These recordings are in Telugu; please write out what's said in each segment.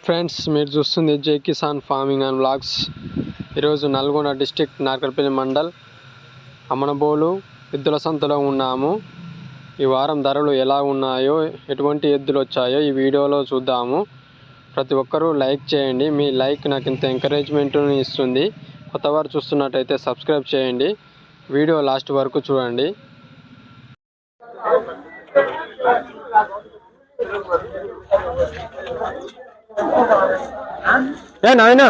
ఫ్రెండ్స్ మీరు చూస్తుంది జై కిసాన్ ఫార్మింగ్ అండ్ వ్లాగ్స్. ఈరోజు నల్గొండ డిస్టిక్ నార్కల్పల్లి మండల్ అమ్మనబోలు ఎద్దుల సంతలో ఉన్నాము. ఈ వారం ధరలు ఎలా ఉన్నాయో, ఎటువంటి ఎద్దులు వచ్చాయో ఈ వీడియోలో చూద్దాము. ప్రతి ఒక్కరూ లైక్ చేయండి. మీ లైక్ నాకు ఇంత ఎంకరేజ్మెంట్ని ఇస్తుంది. కొత్తవారు చూస్తున్నట్టయితే సబ్స్క్రైబ్ చేయండి. వీడియో లాస్ట్ వరకు చూడండి. నాయన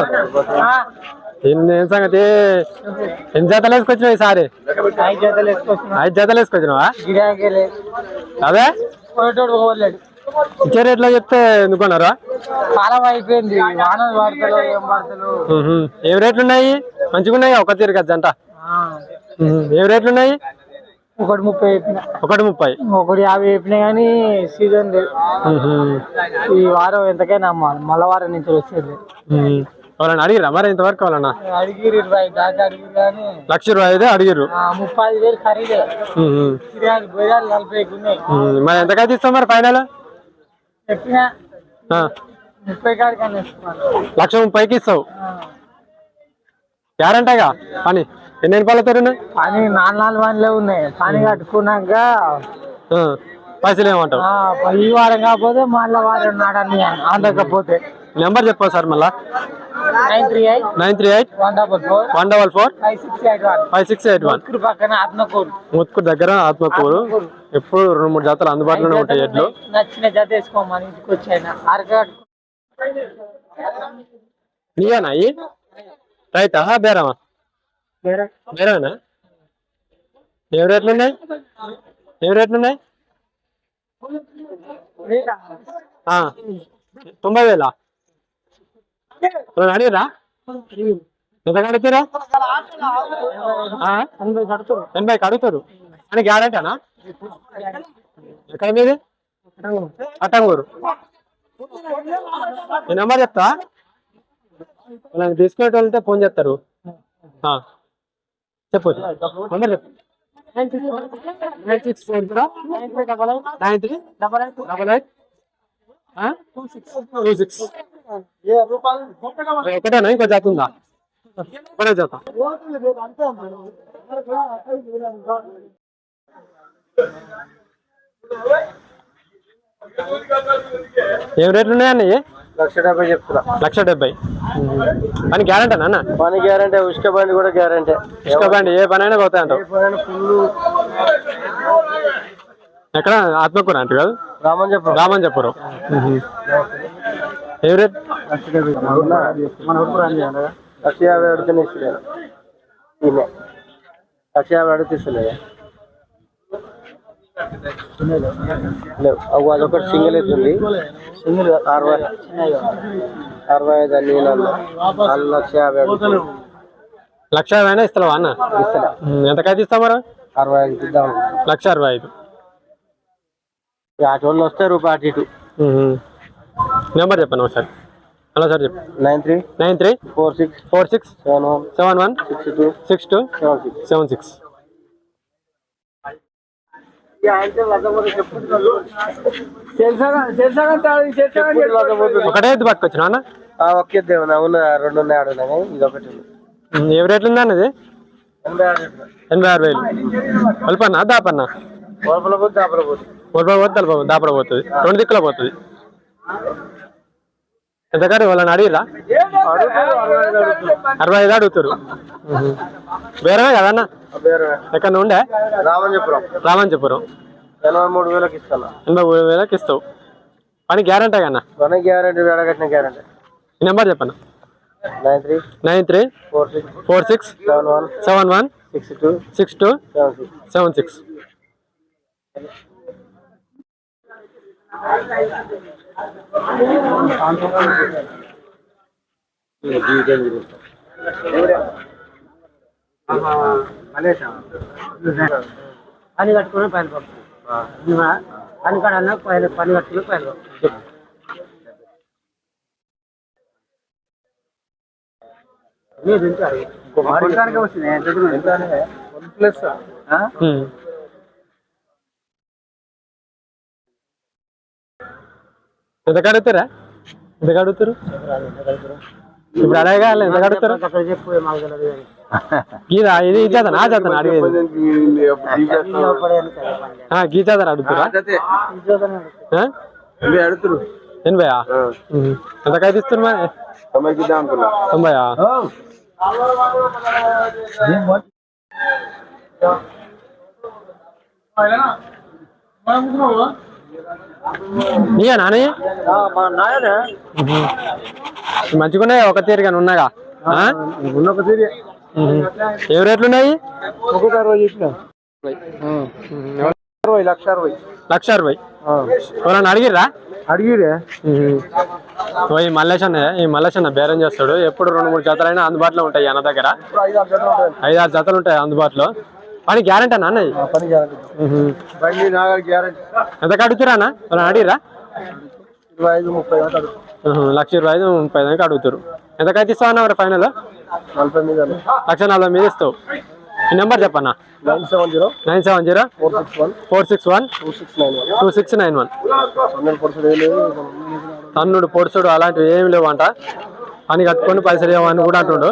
ఏం సంగతి? ఎన్ని జతలు వేసుకొచ్చినావు ఈసారి? 5 జతలు వేసుకొచ్చినావా? అదే ఇచ్చే రేట్లో చెప్తే ఎందుకున్నారా? అయిపోయింది. ఏం రేట్లు ఉన్నాయి? మంచిగా ఉన్నాయి. ఒక తీరు కదా జంట. ఏం రేట్లు ఉన్నాయి? 1.30 చెప్పిన, 1.30, 1.50 చెప్పినా కానీ సీజన్ లేదు. ఈ వారం ఎంతకైనా అమ్మాలి. మళ్ళా వారం నుంచి వచ్చేది. వాళ్ళని అడిగిరా మరి ఇంతవరకు? వాళ్ళన్నా అడిగిరు 20 దాకా అడిగిరు కానీ ₹1,05,000 అడిగిరు. 35,000 ఖరీదే. బోయాలు 40 ఉన్నాయి. మరి ఎంతకైతే ఇస్తాం మరి ఫైనల్? చెప్పినా 30 కాడికి అని ₹1,30,000కి ఇస్తావు. గ్యారంటీగా పని ఎన్ని రూపాయలతో ఉన్నాయి? పని 4 పనులే ఉన్నాయి. పని కట్టుకున్నాక పైసలు ఏమంటావు? ఈ వారం కాకపోతే మళ్ళీ వారం నాడని అందకపోతే. నెంబర్ చెప్పు సార్ మళ్ళా. 938 144 5681. పక్కన ఆత్మకూరు, ముత్కూరు దగ్గర ఆత్మకూరు. ఎప్పుడు 2-3 జాతలు అందుబాటులోనే ఉంటాయి ఎడ్లు. నచ్చిన జత వేసుకోమని ఇంటికి వచ్చాయినా అరకట్టు. నీయేనా రైతా బేరమా? బేరమేనా? ఏం రేట్లు ఉన్నాయి? 90,000. అడిగిరా? ఎంత కడుగుతారా? 80కి అడుగుతారు అని గ్యారెంటీనా? ఎక్కడ మీది? అట్టంగూరు. ఈ నెంబర్ చెప్తా, వాళ్ళకి తీసుకునే వాళ్ళంటే ఫోన్ చేస్తారు. చెప్పు నెంబర్ చెప్పు. 9643938826. ఒకటేనా ఇంకో జాత ఉందా? ఒకటే జాత. ఏం రేట్లు ఉన్నాయన్న? 1,70,000 చెప్తున్నా. 1,70,000. పని గ్యారంటీ అన్న? పని గ్యారంటీ. ఉష్క బండి కూడా గ్యారంటీ. ఉష్క బండి ఏ పని అయినా పోతాయంట. ఎక్కడ? ఆత్మకూర అంటే కాదు, రామంజపురం. ఏం రేట్? 1,50,000 అడుగుతూనే ఇస్తలేదు. 1,50,000 అడుగుతీస్తలే. అదొకటి సింగిల్ అవుతుంది. 65 అన్ని 1,50,000 అడుగుతుంది. 1,50,000 ఇస్తావా అన్న? ఇస్తలే. ఎంతకైతే ఇస్తావు మరి? 65 ఇద్దాం. 1,65,000. అటు వాళ్ళు వస్తే రూపాయి అటు ఇటు. నెంబర్ చెప్పండి ఒకసారి. హలో సార్ చెప్పు. 93 46 71 62 76. ఒకటే ఎద్దు పట్టుకొచ్చిన అన్న? ఒకే దేవునా ఉన్న 2 ఉన్నాయి. ఆడున్నా ఇది ఒకటి. ఏం రేట్లు ఉంది అన్నది? 86,000. కల్పన్నా దాపన్నా? దాపడ పోతుంది. 2 దిక్కులో పోతుంది. ఎంతకారు వాళ్ళని అడిగిరా? 65 అడుగుతారు. వేరే కదన్నా? ఎక్కడ ఉండే? రామంజపురం. 83,000 ఇస్తాను. 83,000 ఇస్తావు. పని గ్యారంటీ కన్నా? పని గ్యారంటీ. వేడగట్టిన గ్యారంటీ. నెంబర్ చెప్పన్నా. 93 46 71 62 76. పని కట్టుకుని పని పని కాడన్నా పని కట్టుకుని పని మీరు తింటారు. ఎంత కడుగుతారా? ఎంత అడుగుతారు ఇప్పుడు అలాగే ఎంత అడుగుతారు గీదా ఇది ఇచ్చేతనా చేతనా అడిగేది గీచేతను అడుగుతారా అడుగుతారు 80 ఎంతకైతే ఇస్తున్నారు మరి 90 నీయా నాని మంచిగున్నాయి ఒక తీరుగానే ఉన్నాగా ఏ రేట్లు ఉన్నాయి 1,60,000 ఎవరన్నా అడిగిర్రా అడిగిరే ఈ మల్లేశన్న బేరం చేస్తాడు ఎప్పుడు 2-3 జతలైనా అందుబాటులో ఉంటాయి అన్న దగ్గర 5-6 జతలు ఉంటాయి అందుబాటులో పని గ్యారెంటీ అన్న అన్నది ఎంత అడుగుతురా అన్న ఎవరైనా అడిగిరా 1,25,30,000 అడుగుతారు ఎంతకైతే ఇస్తావు అన్న మరి ఫైనల్ 1,40,000 మీద ఇస్తావు ఈ నెంబర్ చెప్పన్నా 970-461-2691 తన్నుడు పొడుసుడు అలాంటివి ఏమి లేవు అంట అని కట్టుకొని పైసలు ఇవ్వమని కూడా అంటుండు